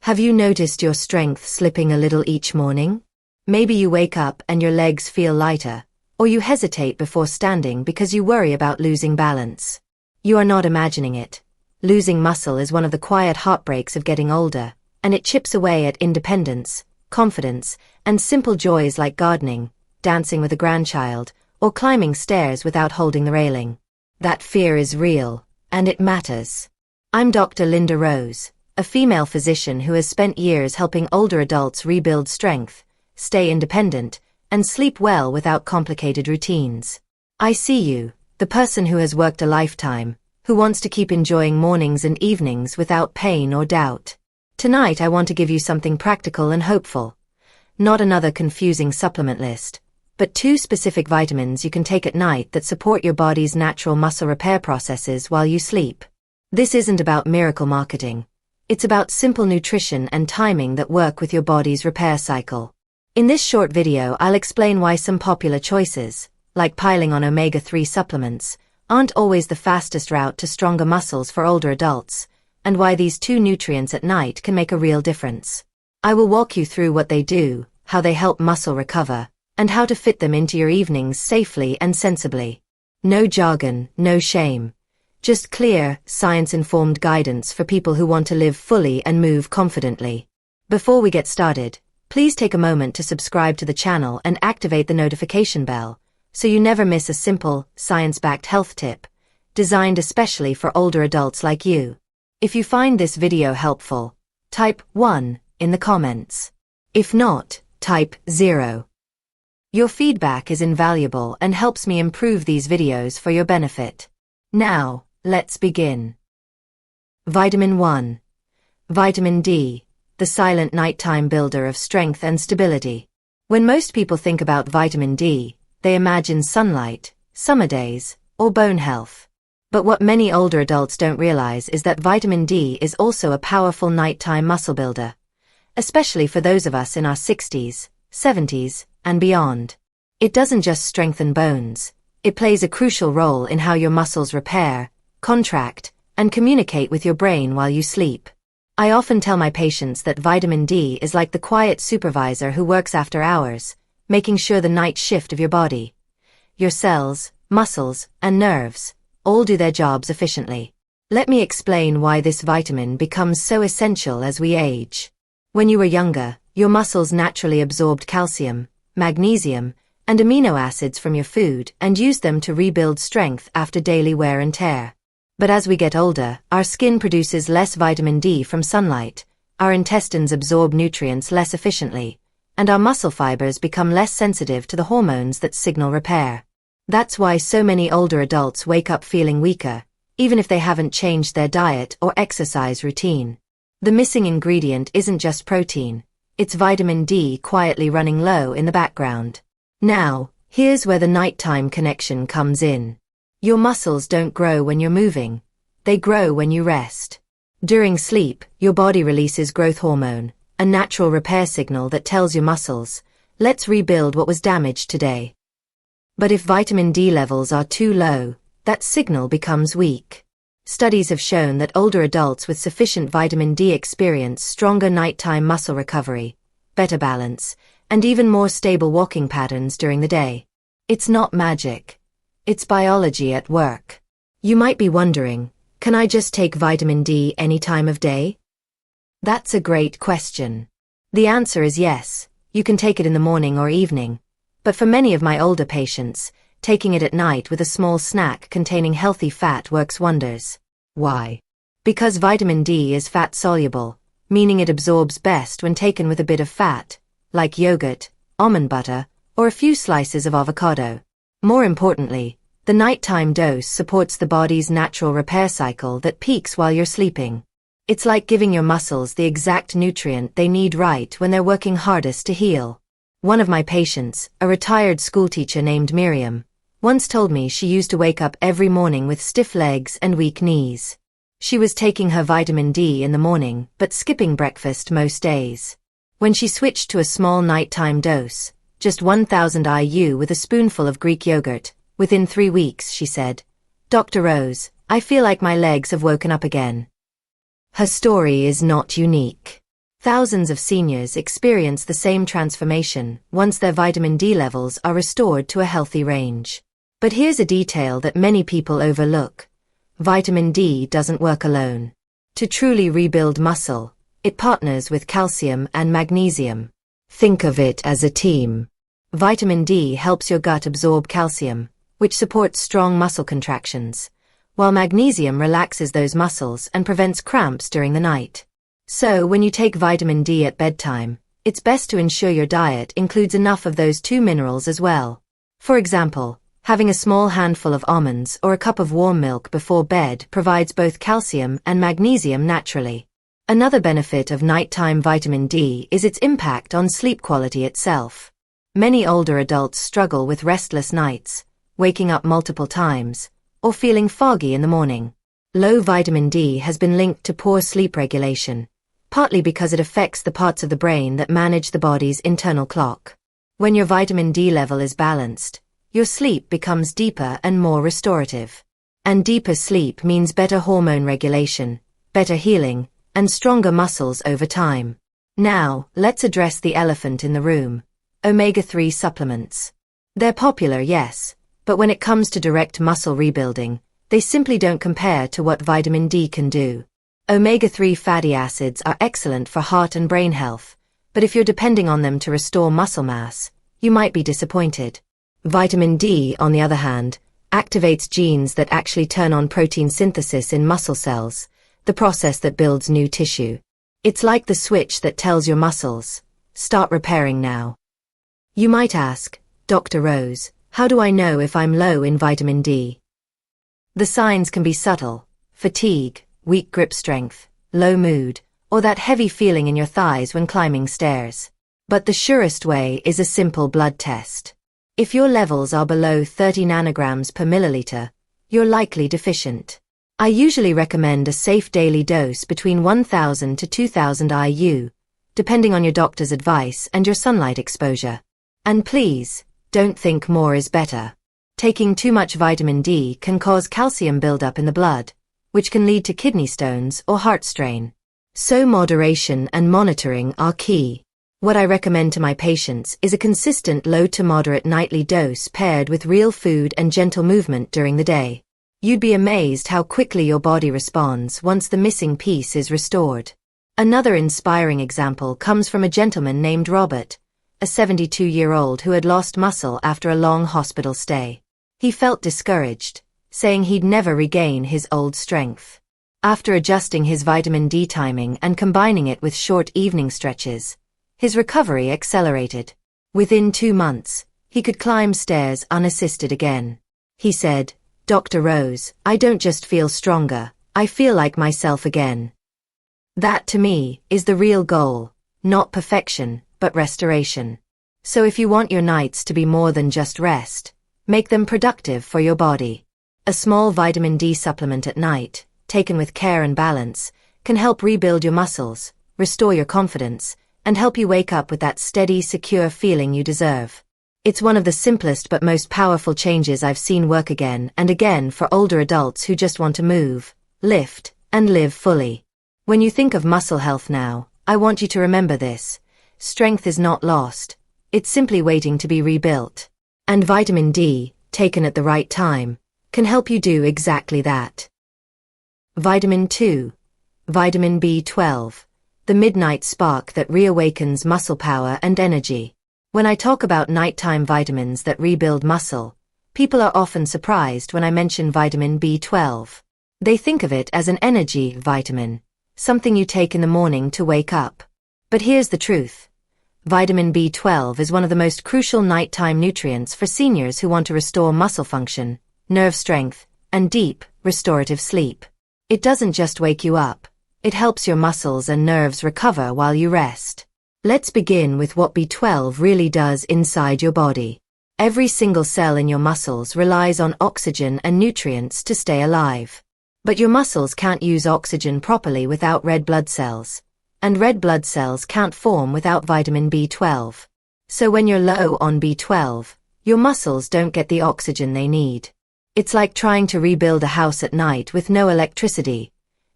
Have you noticed your strength slipping a little each morning? Maybe you wake up and your legs feel lighter, or you hesitate before standing because you worry about losing balance. You are not imagining it. Losing muscle is one of the quiet heartbreaks of getting older, and it chips away at independence, confidence, and simple joys like gardening, dancing with a grandchild, or climbing stairs without holding the railing. That fear is real, and it matters. I'm Dr. Linda Rose, a female physician who has spent years helping older adults rebuild strength, stay independent, and sleep well without complicated routines. I see you, the person who has worked a lifetime, who wants to keep enjoying mornings and evenings without pain or doubt. Tonight I want to give you something practical and hopeful. Not another confusing supplement list, but 2 specific vitamins you can take at night that support your body's natural muscle repair processes while you sleep. This isn't about miracle marketing. It's about simple nutrition and timing that work with your body's repair cycle. In this short video, I'll explain why some popular choices, like piling on omega-3 supplements, aren't always the fastest route to stronger muscles for older adults, and why these 2 nutrients at night can make a real difference. I will walk you through what they do, how they help muscle recover, and how to fit them into your evenings safely and sensibly. No jargon, no shame. Just clear, science-informed guidance for people who want to live fully and move confidently. Before we get started, please take a moment to subscribe to the channel and activate the notification bell, so you never miss a simple, science-backed health tip, designed especially for older adults like you. If you find this video helpful, type 1 in the comments. If not, type 0. Your feedback is invaluable and helps me improve these videos for your benefit. Now, let's begin. Vitamin 1. Vitamin D, the silent nighttime builder of strength and stability. When most people think about vitamin D, they imagine sunlight, summer days, or bone health. But what many older adults don't realize is that vitamin D is also a powerful nighttime muscle builder, especially for those of us in our 60s, 70s, and beyond. It doesn't just strengthen bones, it plays a crucial role in how your muscles repair, contract, and communicate with your brain while you sleep. I often tell my patients that vitamin D is like the quiet supervisor who works after hours, making sure the night shift of your body, your cells, muscles, and nerves, all do their jobs efficiently. Let me explain why this vitamin becomes so essential as we age. When you were younger, your muscles naturally absorbed calcium, magnesium, and amino acids from your food and used them to rebuild strength after daily wear and tear. But as we get older, our skin produces less vitamin D from sunlight, our intestines absorb nutrients less efficiently, and our muscle fibers become less sensitive to the hormones that signal repair. That's why so many older adults wake up feeling weaker, even if they haven't changed their diet or exercise routine. The missing ingredient isn't just protein, it's vitamin D quietly running low in the background. Now, here's where the nighttime connection comes in. Your muscles don't grow when you're moving, they grow when you rest. During sleep, your body releases growth hormone, a natural repair signal that tells your muscles, let's rebuild what was damaged today. But if vitamin D levels are too low, that signal becomes weak. Studies have shown that older adults with sufficient vitamin D experience stronger nighttime muscle recovery, better balance, and even more stable walking patterns during the day. It's not magic. It's biology at work. You might be wondering, can I just take vitamin D any time of day? That's a great question. The answer is yes, you can take it in the morning or evening. But for many of my older patients, taking it at night with a small snack containing healthy fat works wonders. Why? Because vitamin D is fat-soluble, meaning it absorbs best when taken with a bit of fat, like yogurt, almond butter, or a few slices of avocado. More importantly, the nighttime dose supports the body's natural repair cycle that peaks while you're sleeping. It's like giving your muscles the exact nutrient they need right when they're working hardest to heal. One of my patients, a retired schoolteacher named Miriam, once told me she used to wake up every morning with stiff legs and weak knees. She was taking her vitamin D in the morning but skipping breakfast most days. When she switched to a small nighttime dose, just 1000 IU with a spoonful of Greek yogurt, within 3 weeks, she said, "Dr. Rose, I feel like my legs have woken up again." Her story is not unique. Thousands of seniors experience the same transformation once their vitamin D levels are restored to a healthy range. But here's a detail that many people overlook. Vitamin D doesn't work alone. To truly rebuild muscle, it partners with calcium and magnesium. Think of it as a team. Vitamin D helps your gut absorb calcium, which supports strong muscle contractions, while magnesium relaxes those muscles and prevents cramps during the night. So when you take vitamin D at bedtime, it's best to ensure your diet includes enough of those two minerals as well. For example, having a small handful of almonds or a cup of warm milk before bed provides both calcium and magnesium naturally. Another benefit of nighttime vitamin D is its impact on sleep quality itself. Many older adults struggle with restless nights, waking up multiple times, or feeling foggy in the morning. Low vitamin D has been linked to poor sleep regulation, partly because it affects the parts of the brain that manage the body's internal clock. When your vitamin D level is balanced, your sleep becomes deeper and more restorative. And deeper sleep means better hormone regulation, better healing, and stronger muscles over time. Now, let's address the elephant in the room: omega-3 supplements. They're popular, yes, but when it comes to direct muscle rebuilding, they simply don't compare to what vitamin D can do. Omega-3 fatty acids are excellent for heart and brain health, but if you're depending on them to restore muscle mass, you might be disappointed. Vitamin D, on the other hand, activates genes that actually turn on protein synthesis in muscle cells, the process that builds new tissue. It's like the switch that tells your muscles, start repairing now. You might ask, Dr. Rose, how do I know if I'm low in vitamin D? The signs can be subtle: fatigue, weak grip strength, low mood, or that heavy feeling in your thighs when climbing stairs. But the surest way is a simple blood test. If your levels are below 30 nanograms per milliliter, you're likely deficient. I usually recommend a safe daily dose between 1,000 to 2,000 IU, depending on your doctor's advice and your sunlight exposure. And please, don't think more is better. Taking too much vitamin D can cause calcium buildup in the blood, which can lead to kidney stones or heart strain. So moderation and monitoring are key. What I recommend to my patients is a consistent low to moderate nightly dose paired with real food and gentle movement during the day. You'd be amazed how quickly your body responds once the missing piece is restored. Another inspiring example comes from a gentleman named Robert, a 72-year-old who had lost muscle after a long hospital stay. He felt discouraged, saying he'd never regain his old strength. After adjusting his vitamin D timing and combining it with short evening stretches, his recovery accelerated. Within 2 months, he could climb stairs unassisted again. He said, "Dr. Rose, I don't just feel stronger, I feel like myself again." That, to me, is the real goal, not perfection, but restoration. So if you want your nights to be more than just rest, make them productive for your body. A small vitamin D supplement at night, taken with care and balance, can help rebuild your muscles, restore your confidence, and help you wake up with that steady, secure feeling you deserve. It's one of the simplest but most powerful changes I've seen work again and again for older adults who just want to move, lift, and live fully. When you think of muscle health now, I want you to remember this: strength is not lost, it's simply waiting to be rebuilt. And vitamin D, taken at the right time, can help you do exactly that. Vitamin 2. Vitamin B12. The midnight spark that reawakens muscle power and energy. When I talk about nighttime vitamins that rebuild muscle, people are often surprised when I mention vitamin B12. They think of it as an energy vitamin, something you take in the morning to wake up. But here's the truth. Vitamin B12 is one of the most crucial nighttime nutrients for seniors who want to restore muscle function, nerve strength, and deep, restorative sleep. It doesn't just wake you up, it helps your muscles and nerves recover while you rest. Let's begin with what B12 really does inside your body. Every single cell in your muscles relies on oxygen and nutrients to stay alive. But your muscles can't use oxygen properly without red blood cells, and red blood cells can't form without vitamin B12. So when you're low on B12, your muscles don't get the oxygen they need. It's like trying to rebuild a house at night with no electricity.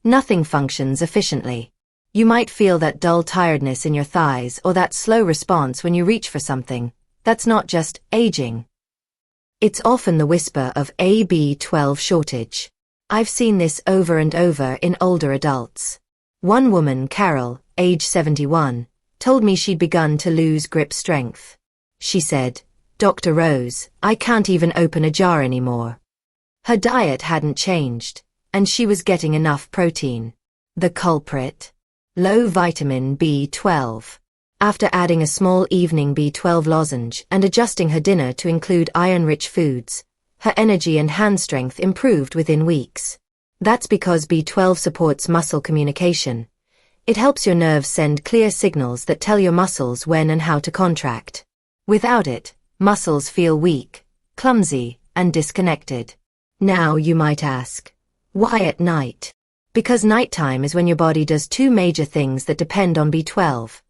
Nothing functions efficiently. You might feel that dull tiredness in your thighs or that slow response when you reach for something. That's not just aging. It's often the whisper of a B12 shortage. I've seen this over and over in older adults. One woman, Carol, age 71, told me she'd begun to lose grip strength. She said, "Dr. Rose, I can't even open a jar anymore." Her diet hadn't changed, and she was getting enough protein. The culprit? Low vitamin B12. After adding a small evening B12 lozenge and adjusting her dinner to include iron-rich foods, her energy and hand strength improved within weeks. That's because B12 supports muscle communication. It helps your nerves send clear signals that tell your muscles when and how to contract. Without it, muscles feel weak, clumsy, and disconnected. Now you might ask, why at night? Because nighttime is when your body does two major things that depend on B12.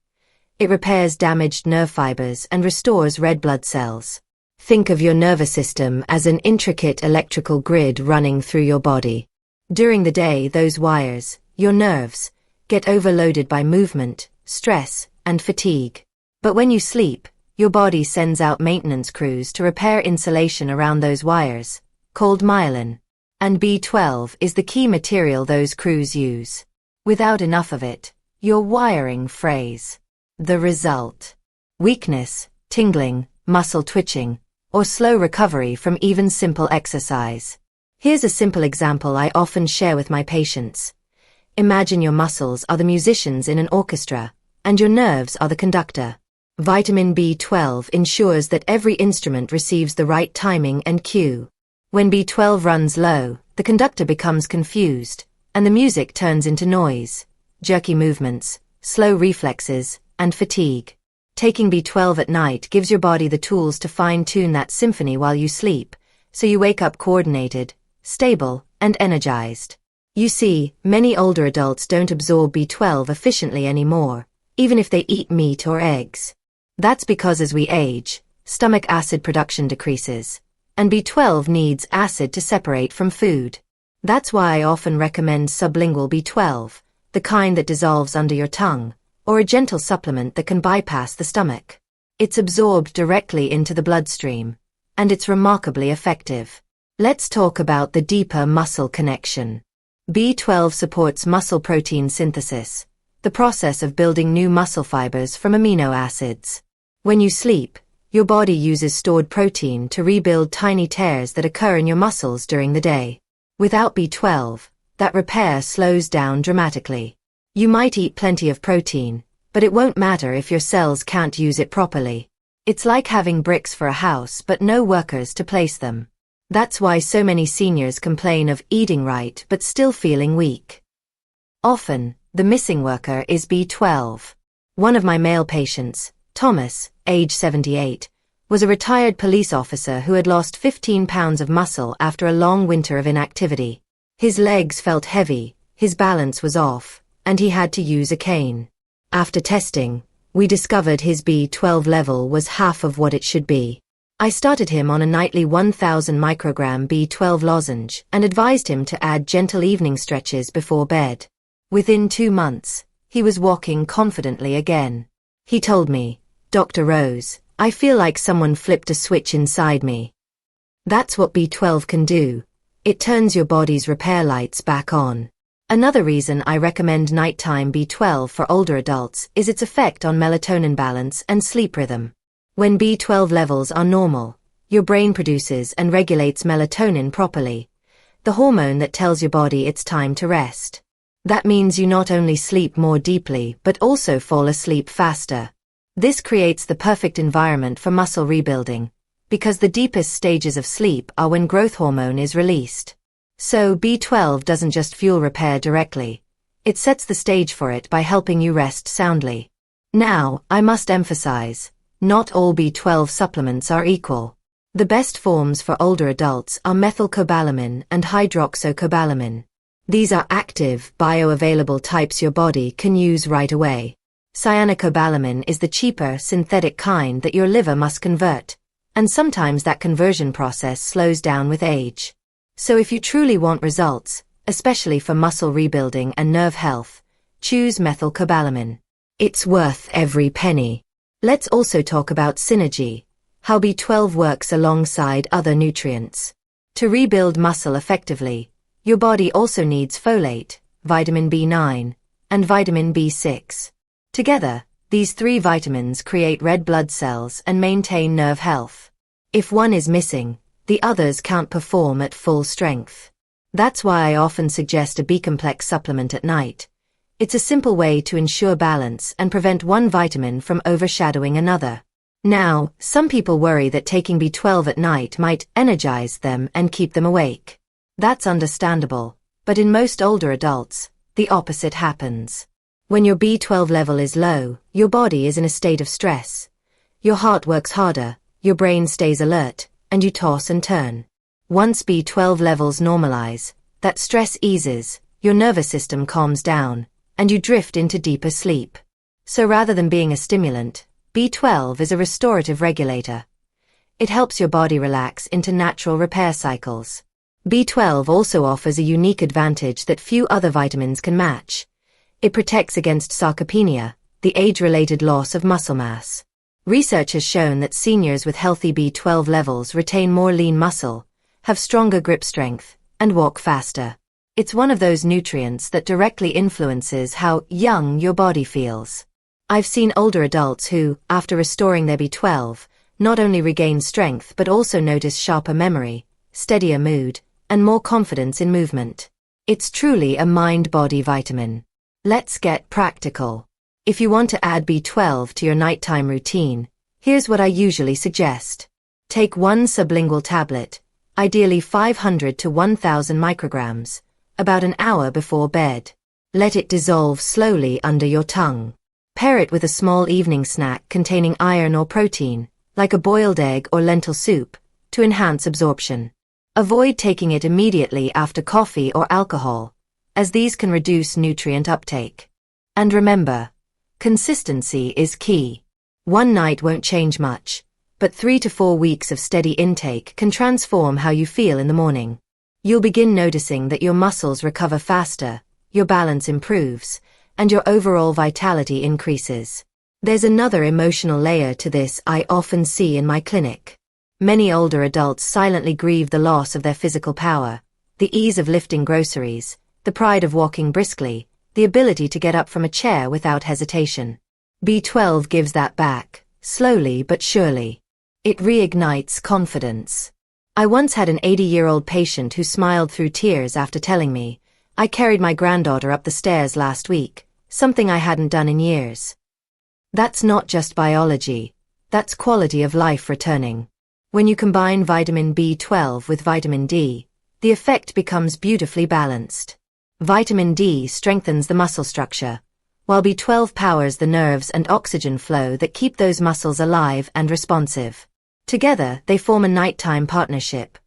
It repairs damaged nerve fibers and restores red blood cells. Think of your nervous system as an intricate electrical grid running through your body. During the day, those wires, your nerves, get overloaded by movement, stress, and fatigue. But when you sleep, your body sends out maintenance crews to repair insulation around those wires, called myelin. And B12 is the key material those crews use. Without enough of it, your wiring frays. The result: weakness, tingling, muscle twitching, or slow recovery from even simple exercise. Here's a simple example I often share with my patients. Imagine your muscles are the musicians in an orchestra, and your nerves are the conductor. Vitamin B12 ensures that every instrument receives the right timing and cue. When B12 runs low, the conductor becomes confused, and the music turns into noise, jerky movements, slow reflexes, and fatigue. Taking B12 at night gives your body the tools to fine-tune that symphony while you sleep, so you wake up coordinated, stable, and energized. You see, many older adults don't absorb B12 efficiently anymore, even if they eat meat or eggs. That's because as we age, stomach acid production decreases, and B12 needs acid to separate from food. That's why I often recommend sublingual B12, the kind that dissolves under your tongue, or a gentle supplement that can bypass the stomach. It's absorbed directly into the bloodstream, and it's remarkably effective. Let's talk about the deeper muscle connection. B12 supports muscle protein synthesis, the process of building new muscle fibers from amino acids. When you sleep, your body uses stored protein to rebuild tiny tears that occur in your muscles during the day. Without B12, that repair slows down dramatically. You might eat plenty of protein, but it won't matter if your cells can't use it properly. It's like having bricks for a house but no workers to place them. That's why so many seniors complain of eating right but still feeling weak. Often, the missing worker is B12. One of my male patients, Thomas, age 78, was a retired police officer who had lost 15 pounds of muscle after a long winter of inactivity. His legs felt heavy, his balance was off, and he had to use a cane. After testing, we discovered his B12 level was half of what it should be. I started him on a nightly 1000 microgram B12 lozenge and advised him to add gentle evening stretches before bed. Within 2 months, he was walking confidently again. He told me, "Dr. Rose, I feel like someone flipped a switch inside me." That's what B12 can do. It turns your body's repair lights back on. Another reason I recommend nighttime B12 for older adults is its effect on melatonin balance and sleep rhythm. When B12 levels are normal, your brain produces and regulates melatonin properly, the hormone that tells your body it's time to rest. That means you not only sleep more deeply but also fall asleep faster. This creates the perfect environment for muscle rebuilding, because the deepest stages of sleep are when growth hormone is released. So B12 doesn't just fuel repair directly, it sets the stage for it by helping you rest soundly. Now, I must emphasize, not all B12 supplements are equal. The best forms for older adults are methylcobalamin and hydroxycobalamin. These are active, bioavailable types your body can use right away. Cyanocobalamin is the cheaper, synthetic kind that your liver must convert, and sometimes that conversion process slows down with age. So if you truly want results, especially for muscle rebuilding and nerve health, choose methylcobalamin. It's worth every penny. Let's also talk about synergy, how B12 works alongside other nutrients. To rebuild muscle effectively, your body also needs folate, vitamin B9, and vitamin B6. Together, these three vitamins create red blood cells and maintain nerve health. If one is missing, the others can't perform at full strength. That's why I often suggest a B-complex supplement at night. It's a simple way to ensure balance and prevent one vitamin from overshadowing another. Now, some people worry that taking B12 at night might energize them and keep them awake. That's understandable, but in most older adults, the opposite happens. When your B12 level is low, your body is in a state of stress. Your heart works harder, your brain stays alert, and you toss and turn. Once B12 levels normalize, that stress eases, your nervous system calms down, and you drift into deeper sleep. So rather than being a stimulant, B12 is a restorative regulator. It helps your body relax into natural repair cycles. B12 also offers a unique advantage that few other vitamins can match. It protects against sarcopenia, the age-related loss of muscle mass. Research has shown that seniors with healthy B12 levels retain more lean muscle, have stronger grip strength, and walk faster. It's one of those nutrients that directly influences how young your body feels. I've seen older adults who, after restoring their B12, not only regain strength but also notice sharper memory, steadier mood, and more confidence in movement. It's truly a mind-body vitamin. Let's get practical. If you want to add B12 to your nighttime routine, here's what I usually suggest. Take one sublingual tablet, ideally 500 to 1000 micrograms, about an hour before bed. Let it dissolve slowly under your tongue. Pair it with a small evening snack containing iron or protein, like a boiled egg or lentil soup, to enhance absorption. Avoid taking it immediately after coffee or alcohol, as these can reduce nutrient uptake. And remember, consistency is key. One night won't change much, but 3 to 4 weeks of steady intake can transform how you feel in the morning. You'll begin noticing that your muscles recover faster, your balance improves, and your overall vitality increases. There's another emotional layer to this I often see in my clinic. Many older adults silently grieve the loss of their physical power, the ease of lifting groceries, the pride of walking briskly, the ability to get up from a chair without hesitation. B12 gives that back, slowly but surely. It reignites confidence. I once had an 80-year-old patient who smiled through tears after telling me, "I carried my granddaughter up the stairs last week, something I hadn't done in years." That's not just biology, that's quality of life returning. When you combine vitamin B12 with vitamin D, the effect becomes beautifully balanced. Vitamin D strengthens the muscle structure, while B12 powers the nerves and oxygen flow that keep those muscles alive and responsive. Together, they form a nighttime partnership,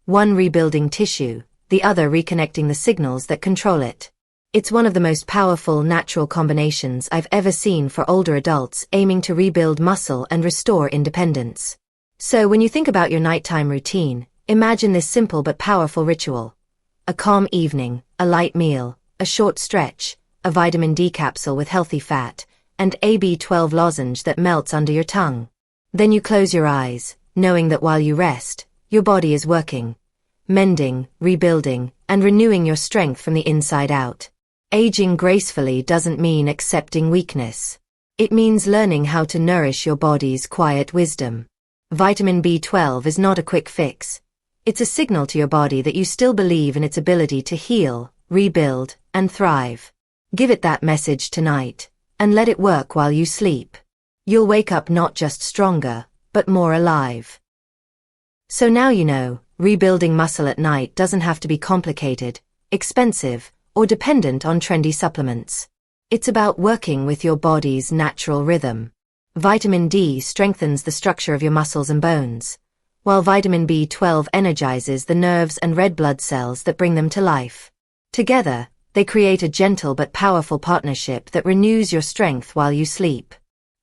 one rebuilding tissue, the other reconnecting the signals that control it. It's one of the most powerful natural combinations I've ever seen for older adults aiming to rebuild muscle and restore independence. So when you think about your nighttime routine, imagine this simple but powerful ritual. A calm evening, a light meal, a short stretch, a vitamin D capsule with healthy fat, and a B12 lozenge that melts under your tongue. Then you close your eyes, knowing that while you rest, your body is working, mending, rebuilding, and renewing your strength from the inside out. Aging gracefully doesn't mean accepting weakness. It means learning how to nourish your body's quiet wisdom. Vitamin B12 is not a quick fix. It's a signal to your body that you still believe in its ability to heal, rebuild, and thrive. Give it that message tonight, and let it work while you sleep. You'll wake up not just stronger, but more alive. So now you know, rebuilding muscle at night doesn't have to be complicated, expensive, or dependent on trendy supplements. It's about working with your body's natural rhythm. Vitamin D strengthens the structure of your muscles and bones, while vitamin B12 energizes the nerves and red blood cells that bring them to life. Together, they create a gentle but powerful partnership that renews your strength while you sleep.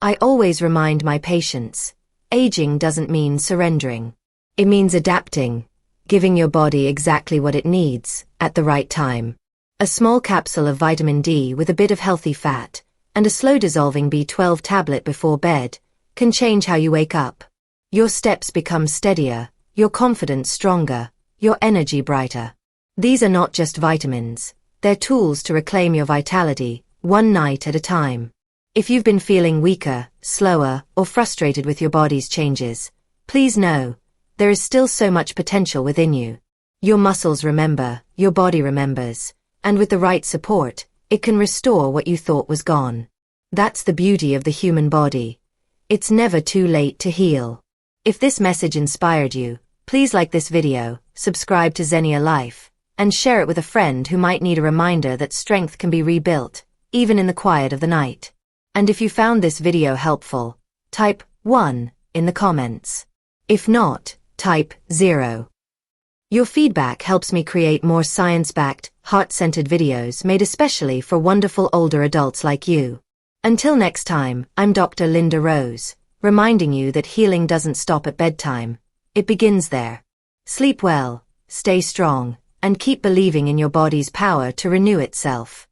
I always remind my patients, aging doesn't mean surrendering. It means adapting, giving your body exactly what it needs, at the right time. A small capsule of vitamin D with a bit of healthy fat, and a slow-dissolving B12 tablet before bed, can change how you wake up. Your steps become steadier, your confidence stronger, your energy brighter. These are not just vitamins, they're tools to reclaim your vitality, one night at a time. If you've been feeling weaker, slower, or frustrated with your body's changes, please know, there is still so much potential within you. Your muscles remember, your body remembers, and with the right support, it can restore what you thought was gone. That's the beauty of the human body. It's never too late to heal. If this message inspired you, please like this video, subscribe to Zenior Life, and share it with a friend who might need a reminder that strength can be rebuilt, even in the quiet of the night. And if you found this video helpful, type 1 in the comments. If not, type 0. Your feedback helps me create more science-backed, heart-centered videos made especially for wonderful older adults like you. Until next time, I'm Dr. Linda Rose, reminding you that healing doesn't stop at bedtime. It begins there. Sleep well, stay strong, and keep believing in your body's power to renew itself.